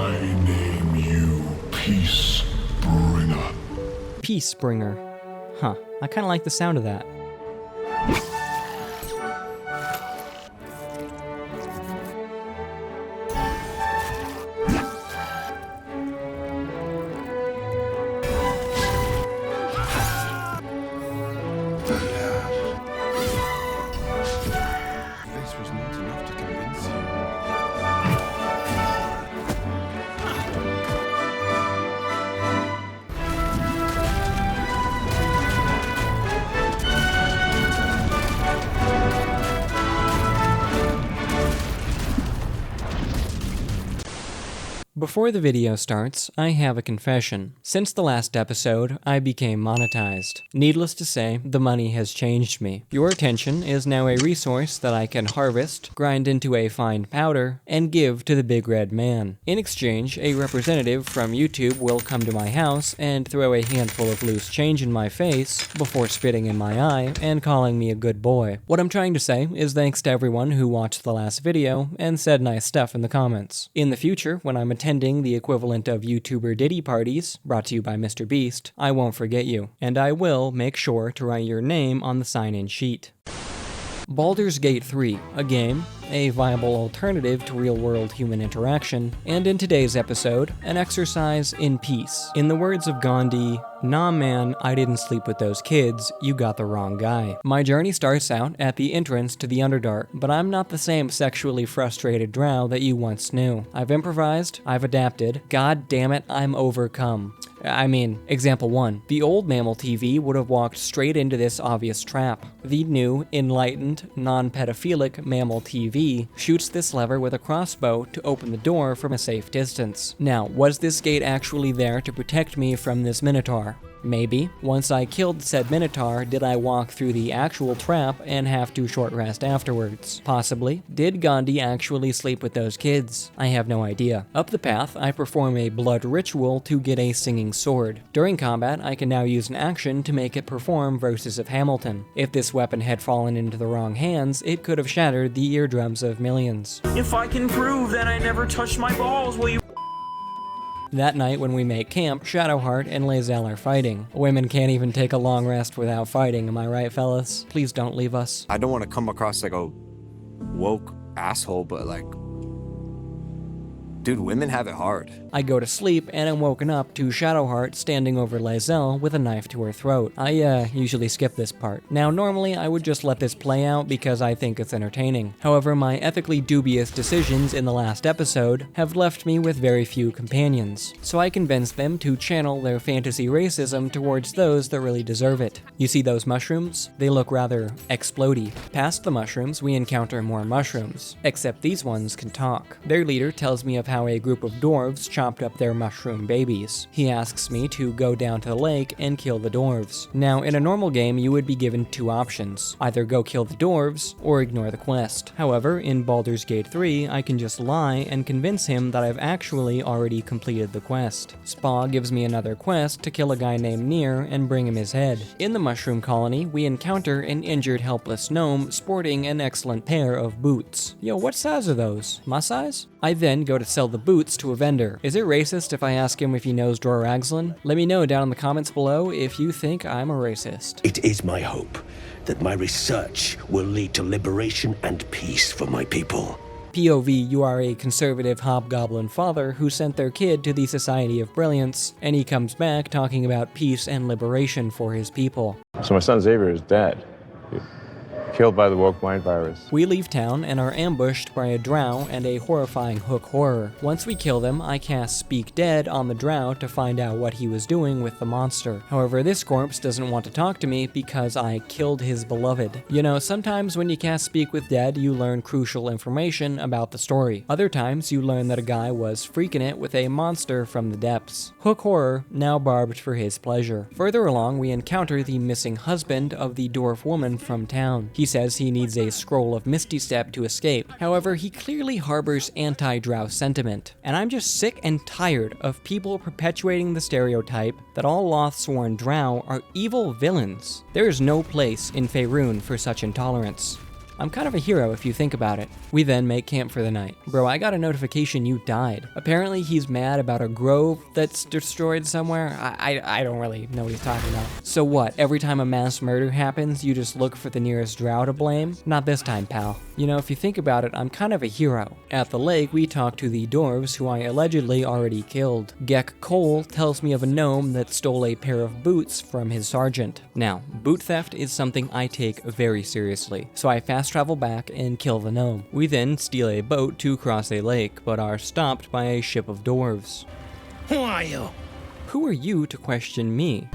I name you Peacebringer. Peacebringer. Huh, I kinda like the sound of that. This was not enough to convince you. Before the video starts, I have a confession. Since the last episode, I became monetized. Needless to say, the money has changed me. Your attention is now a resource that I can harvest, grind into a fine powder, and give to the big red man. In exchange, a representative from YouTube will come to my house and throw a handful of loose change in my face before spitting in my eye and calling me a good boy. What I'm trying to say is thanks to everyone who watched the last video and said nice stuff in the comments. In the future, when I'm attending the equivalent of YouTuber Diddy parties, brought to you by Mr. Beast, I won't forget you, and I will make sure to write your name on the sign-in sheet. Baldur's Gate 3, a game, a viable alternative to real-world human interaction, and in today's episode, an exercise in peace. In the words of Gandhi, "Nah man, I didn't sleep with those kids, you got the wrong guy." My journey starts out at the entrance to the Underdark, but I'm not the same sexually frustrated drow that you once knew. I've improvised, I've adapted, god damn it, I'm overcome. Example 1. The old mammal TV would have walked straight into this obvious trap. The new, enlightened, non-pedophilic mammal TV shoots this lever with a crossbow to open the door from a safe distance. Now, was this gate actually there to protect me from this minotaur? Maybe. Once I killed said minotaur, did I walk through the actual trap and have to short rest afterwards? Possibly. Did Gandhi actually sleep with those kids? I have no idea. Up the path, I perform a blood ritual to get a singing sword. During combat, I can now use an action to make it perform Verses of Hamilton. If this weapon had fallen into the wrong hands, it could have shattered the eardrums of millions. If I can prove that I never touched my balls, will you? That night when we make camp, Shadowheart and Lae'zel are fighting. Women can't even take a long rest without fighting, am I right, fellas? Please don't leave us. I don't want to come across like a woke asshole, but like, dude, women have it hard. I go to sleep and am woken up to Shadowheart standing over Lae'zel with a knife to her throat. I usually skip this part. Now, normally I would just let this play out because I think it's entertaining. However, my ethically dubious decisions in the last episode have left me with very few companions, so I convinced them to channel their fantasy racism towards those that really deserve it. You see those mushrooms? They look rather explodey. Past the mushrooms, we encounter more mushrooms, except these ones can talk. Their leader tells me of how a group of dwarves chopped up their mushroom babies. He asks me to go down to the lake and kill the dwarves. Now, in a normal game, you would be given two options. Either go kill the dwarves, or ignore the quest. However, in Baldur's Gate 3, I can just lie and convince him that I've actually already completed the quest. Spa gives me another quest to kill a guy named Nier and bring him his head. In the mushroom colony, we encounter an injured helpless gnome sporting an excellent pair of boots. Yo, what size are those? My size? I then go to sell the boots to a vendor. Is it racist if I ask him if he knows Dror Agzlin? Let me know down in the comments below if you think I'm a racist. It is my hope that my research will lead to liberation and peace for my people. POV, you are a conservative hobgoblin father who sent their kid to the Society of Brilliance, and he comes back talking about peace and liberation for his people. So my son Xavier is dead. Killed by the woke mind virus. We leave town and are ambushed by a drow and a horrifying hook horror. Once we kill them, I cast Speak Dead on the drow to find out what he was doing with the monster. However, this corpse doesn't want to talk to me because I killed his beloved. You know, sometimes when you cast Speak with Dead, you learn crucial information about the story. Other times, you learn that a guy was freaking it with a monster from the depths. Hook horror, now barbed for his pleasure. Further along, we encounter the missing husband of the dwarf woman from town. He says he needs a scroll of Misty Step to escape. However, he clearly harbors anti-drow sentiment. And I'm just sick and tired of people perpetuating the stereotype that all Lothsworn drow are evil villains. There is no place in Faerun for such intolerance. I'm kind of a hero if you think about it. We then make camp for the night. Bro, I got a notification you died. Apparently he's mad about a grove that's destroyed somewhere. I don't really know what he's talking about. So what, every time a mass murder happens, you just look for the nearest drow to blame? Not this time, pal. You know, if you think about it, I'm kind of a hero. At the lake, we talk to the dwarves who I allegedly already killed. Gek Cole tells me of a gnome that stole a pair of boots from his sergeant. Now, boot theft is something I take very seriously, so I fast travel back and kill the gnome. We then steal a boat to cross a lake, but are stopped by a ship of dwarves. Who are you? Who are you to question me?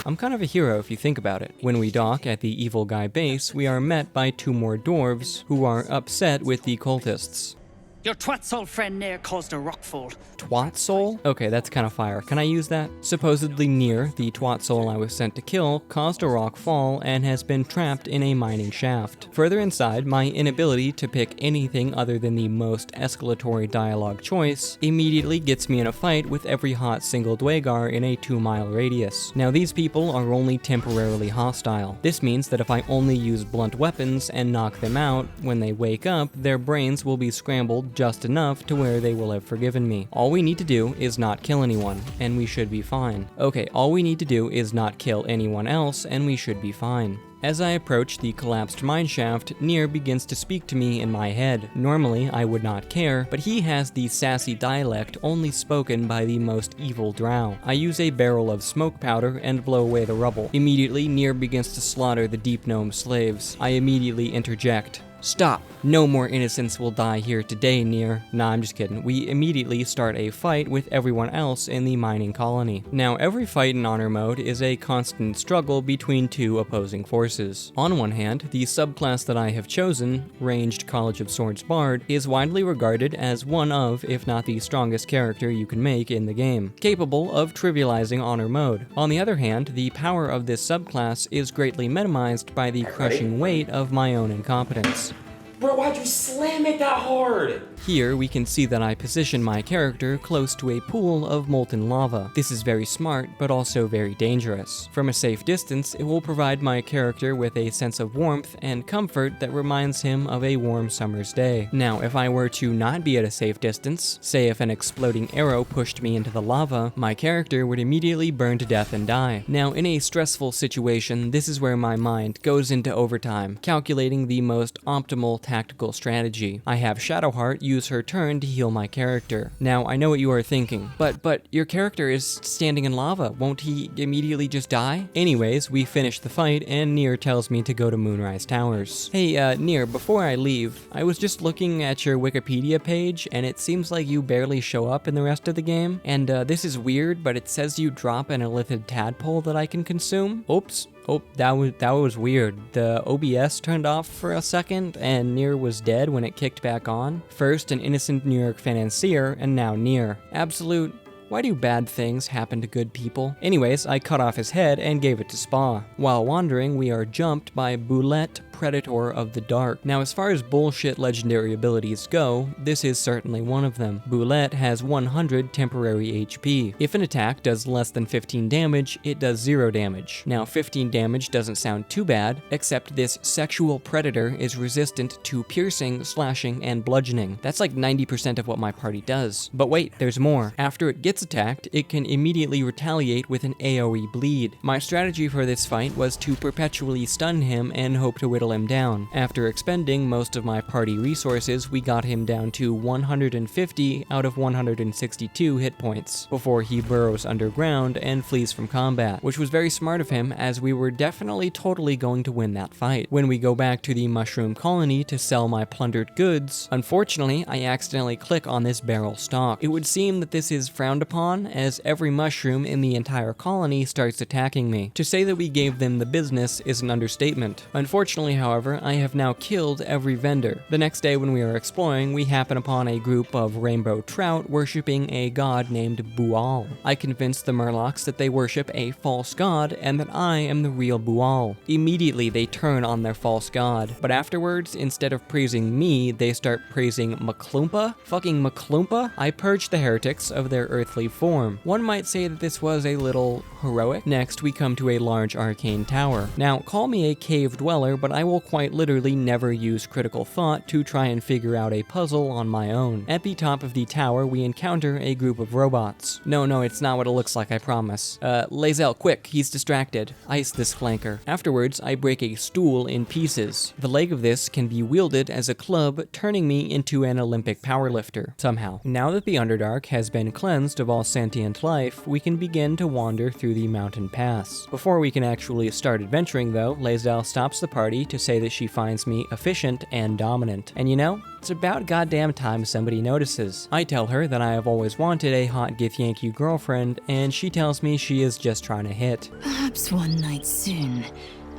I'm kind of a hero if you think about it. When we dock at the evil guy base, we are met by 2 more dwarves who are upset with the cultists. Your twat soul friend Nair caused a rockfall. Twat soul? Okay, that's kind of fire. Can I use that? Supposedly Nier, the twat soul I was sent to kill, caused a rock fall and has been trapped in a mining shaft. Further inside, my inability to pick anything other than the most escalatory dialogue choice immediately gets me in a fight with every hot single Dwagar in a 2-mile radius. Now these people are only temporarily hostile. This means that if I only use blunt weapons and knock them out, when they wake up, their brains will be scrambled just enough to where they will have forgiven me. All we need to do is not kill anyone, and we should be fine. Okay, all we need to do is not kill anyone else, and we should be fine. As I approach the collapsed mineshaft, Nier begins to speak to me in my head. Normally, I would not care, but he has the sassy dialect only spoken by the most evil drow. I use a barrel of smoke powder and blow away the rubble. Immediately, Nier begins to slaughter the deep gnome slaves. I immediately interject. Stop! No more innocents will die here today, Nier. Nah, I'm just kidding. We immediately start a fight with everyone else in the mining colony. Now, every fight in honor mode is a constant struggle between 2 opposing forces. On one hand, the subclass that I have chosen, Ranged College of Swords Bard, is widely regarded as one of, if not the strongest character you can make in the game, capable of trivializing honor mode. On the other hand, the power of this subclass is greatly minimized by the crushing weight of my own incompetence. Bro, why'd you slam it that hard? Here we can see that I position my character close to a pool of molten lava. This is very smart, but also very dangerous. From a safe distance, it will provide my character with a sense of warmth and comfort that reminds him of a warm summer's day. Now, if I were to not be at a safe distance, say if an exploding arrow pushed me into the lava, my character would immediately burn to death and die. Now, in a stressful situation, this is where my mind goes into overtime, calculating the most optimal tactical strategy. I have Shadowheart use her turn to heal my character. Now, I know what you are thinking, but your character is standing in lava. Won't he immediately just die? Anyways, we finish the fight, and Nier tells me to go to Moonrise Towers. Hey, Nier, before I leave, I was just looking at your Wikipedia page, and it seems like you barely show up in the rest of the game, and this is weird, but it says you drop an illithid tadpole that I can consume. Oops. Oh, that was weird. The OBS turned off for a second, and Nier was dead when it kicked back on. First an innocent New York financier, and now Nier. Absolute... Why do bad things happen to good people? Anyways, I cut off his head and gave it to Spa. While wandering, we are jumped by Boulette, Predator of the Dark. Now, as far as bullshit legendary abilities go, this is certainly one of them. Boulette has 100 temporary HP. If an attack does less than 15 damage, it does 0 damage. Now, 15 damage doesn't sound too bad, except this sexual predator is resistant to piercing, slashing, and bludgeoning. That's like 90% of what my party does. But wait, there's more. After it gets attacked, it can immediately retaliate with an AoE bleed. My strategy for this fight was to perpetually stun him and hope to whittle him down. After expending most of my party resources, we got him down to 150 out of 162 hit points before he burrows underground and flees from combat, which was very smart of him as we were definitely totally going to win that fight. When we go back to the mushroom colony to sell my plundered goods, unfortunately, I accidentally click on this barrel stock. It would seem that this is frowned upon as every mushroom in the entire colony starts attacking me. To say that we gave them the business is an understatement. Unfortunately, however, I have now killed every vendor. The next day when we are exploring, we happen upon a group of rainbow trout worshipping a god named Bual. I convince the Murlocs that they worship a false god and that I am the real Bual. Immediately they turn on their false god, but afterwards, instead of praising me, they start praising Maclumpa? Fucking Maclumpa? I purged the heretics of their earthly form. One might say that this was a little heroic. Next, we come to a large arcane tower. Now, call me a cave dweller, but I will quite literally never use critical thought to try and figure out a puzzle on my own. At the top of the tower, we encounter a group of robots. No, it's not what it looks like, I promise. Lae'zel, quick, he's distracted. Ice this flanker. Afterwards, I break a stool in pieces. The leg of this can be wielded as a club, turning me into an Olympic powerlifter, somehow. Now that the Underdark has been cleansed of all sentient life, we can begin to wander through the mountain pass. Before we can actually start adventuring though, Lae'zel stops the party to say that she finds me efficient and dominant. And you know, it's about goddamn time somebody notices. I tell her that I have always wanted a hot Githyanki girlfriend, and she tells me she is just trying to hit. Perhaps one night soon,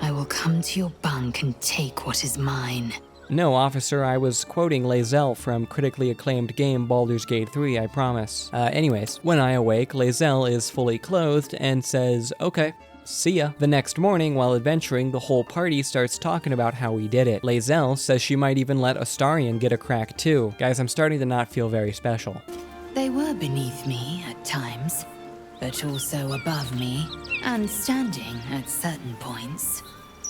I will come to your bunk and take what is mine. No, officer, I was quoting Lae'zel from critically acclaimed game Baldur's Gate 3, I promise. Anyways, when I awake, Lae'zel is fully clothed and says, okay, see ya. The next morning, while adventuring, the whole party starts talking about how we did it. Lae'zel says she might even let Astarion get a crack too. Guys, I'm starting to not feel very special. They were beneath me at times, but also above me, and standing at certain points.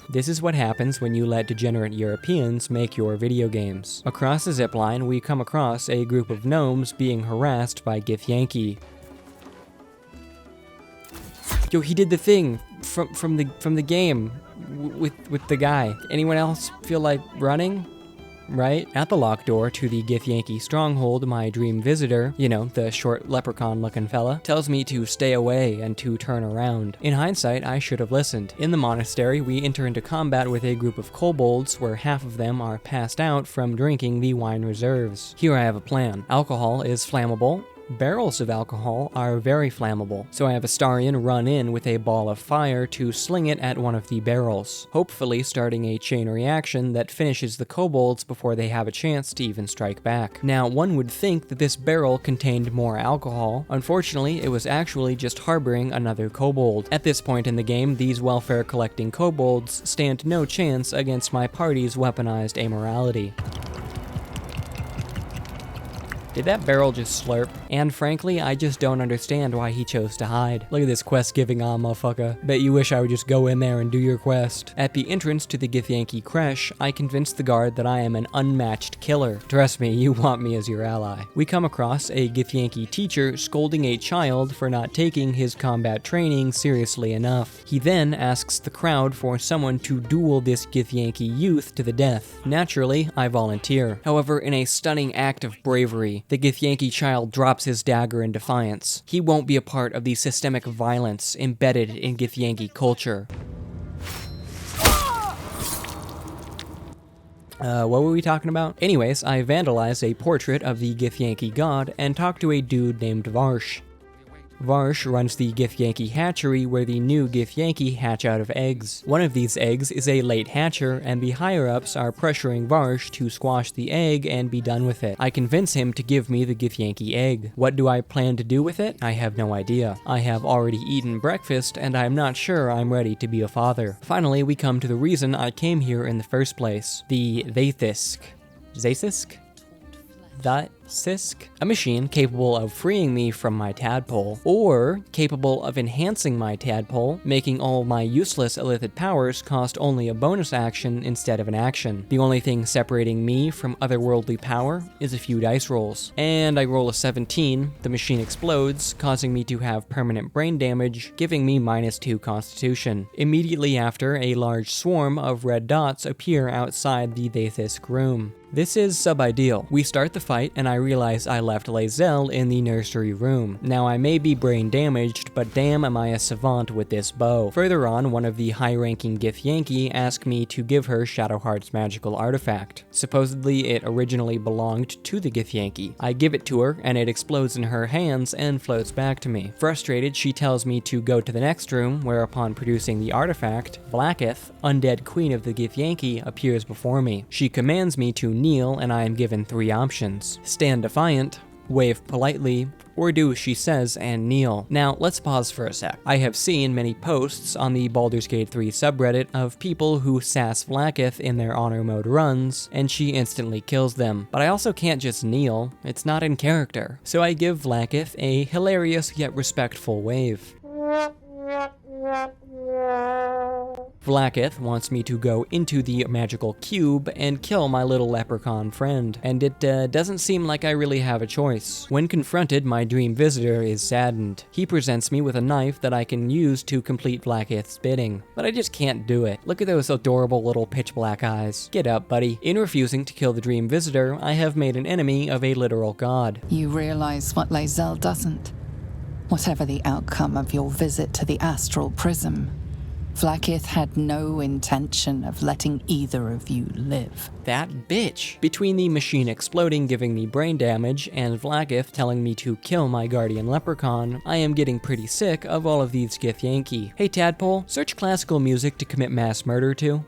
This is what happens when you let degenerate Europeans make your video games. Across the zipline, we come across a group of gnomes being harassed by Githyanki. Yo, he did the thing from the game with the guy. Anyone else feel like running? Right? At the locked door to the Githyanki stronghold, my dream visitor, you know, the short leprechaun-looking fella, tells me to stay away and to turn around. In hindsight, I should have listened. In the monastery, we enter into combat with a group of kobolds where half of them are passed out from drinking the wine reserves. Here I have a plan. Alcohol is flammable. Barrels of alcohol are very flammable, so I have Astarion run in with a ball of fire to sling it at one of the barrels, hopefully starting a chain reaction that finishes the kobolds before they have a chance to even strike back. Now, one would think that this barrel contained more alcohol. Unfortunately, it was actually just harboring another kobold. At this point in the game, these welfare-collecting kobolds stand no chance against my party's weaponized amorality. Did that barrel just slurp? And frankly, I just don't understand why he chose to hide. Look at this quest giving on, motherfucker. Bet you wish I would just go in there and do your quest. At the entrance to the Githyanki creche, I convince the guard that I am an unmatched killer. Trust me, you want me as your ally. We come across a Githyanki teacher scolding a child for not taking his combat training seriously enough. He then asks the crowd for someone to duel this Githyanki youth to the death. Naturally, I volunteer. However, in a stunning act of bravery, the Githyanki child drops his dagger in defiance. He won't be a part of the systemic violence embedded in Githyanki culture. What were we talking about? Anyways, I vandalize a portrait of the Githyanki god and talk to a dude named Varsh. Varsh runs the Githyanki hatchery where the new Githyanki hatch out of eggs. One of these eggs is a late hatcher, and the higher-ups are pressuring Varsh to squash the egg and be done with it. I convince him to give me the Githyanki egg. What do I plan to do with it? I have no idea. I have already eaten breakfast, and I'm not sure I'm ready to be a father. Finally, we come to the reason I came here in the first place. The Vathisisk. Zacisk? Sisk, a machine capable of freeing me from my tadpole, or capable of enhancing my tadpole, making all my useless illithid powers cost only a bonus action instead of an action. The only thing separating me from otherworldly power is a few dice rolls. And I roll a 17, the machine explodes, causing me to have permanent brain damage, giving me -2 constitution. Immediately after, a large swarm of red dots appear outside the Vathisk room. This is sub-ideal. We start the fight, and I realize I left Lae'zel in the nursery room. Now I may be brain damaged, but damn am I a savant with this bow. Further on, one of the high-ranking Githyanki asked me to give her Shadowheart's magical artifact. Supposedly it originally belonged to the Githyanki. I give it to her, and it explodes in her hands and floats back to me. Frustrated, she tells me to go to the next room, where upon producing the artifact, Blackith, undead queen of the Githyanki, appears before me. She commands me to kneel, and I am given 3 options: stand defiant, wave politely, or do as she says and kneel. Now, let's pause for a sec. I have seen many posts on the Baldur's Gate 3 subreddit of people who sass Vlaakith in their honor mode runs, and she instantly kills them. But I also can't just kneel, it's not in character. So I give Vlaakith a hilarious yet respectful wave. Vlaakith wants me to go into the magical cube and kill my little leprechaun friend, and it doesn't seem like I really have a choice. When confronted, my dream visitor is saddened. He presents me with a knife that I can use to complete Vlaakith's bidding, but I just can't do it. Look at those adorable little pitch black eyes. Get up, buddy. In refusing to kill the dream visitor, I have made an enemy of a literal god. You realize what Lae'zel doesn't? Whatever the outcome of your visit to the astral prism, Vlaakith had no intention of letting either of you live. That bitch. Between the machine exploding giving me brain damage and Vlaakith telling me to kill my guardian leprechaun, I am getting pretty sick of all of these Githyanki. Hey Tadpole, search classical music to commit mass murder to.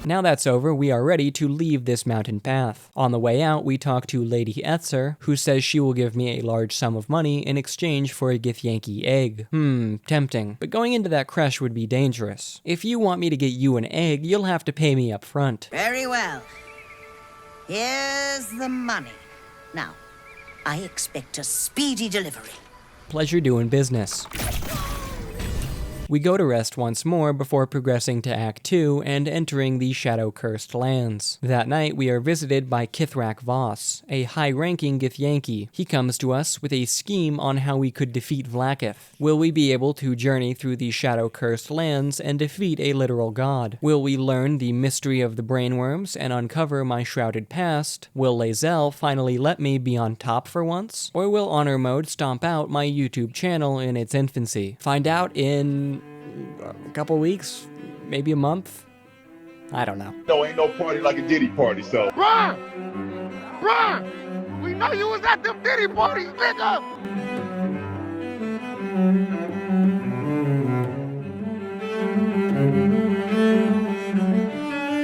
Now that's over, we are ready to leave this mountain path. On the way out, we talk to Lady Etzer, who says she will give me a large sum of money in exchange for a Githyanki egg. Tempting. But going into that creche would be dangerous. If you want me to get you an egg, you'll have to pay me up front. Very well. Here's the money. Now, I expect a speedy delivery. Pleasure doing business. We go to rest once more before progressing to Act 2 and entering the Shadow-Cursed lands. That night, we are visited by Kithrak Voss, a high-ranking Githyanki. He comes to us with a scheme on how we could defeat Vlaakith. Will we be able to journey through the Shadow-Cursed lands and defeat a literal god? Will we learn the mystery of the brainworms and uncover my shrouded past? Will Lae'zel finally let me be on top for once? Or will Honor Mode stomp out my YouTube channel in its infancy? Find out in a couple weeks, maybe a month. I don't know. No, ain't no party like a Diddy party, so. Bruh! We know you was at them Diddy parties, nigga!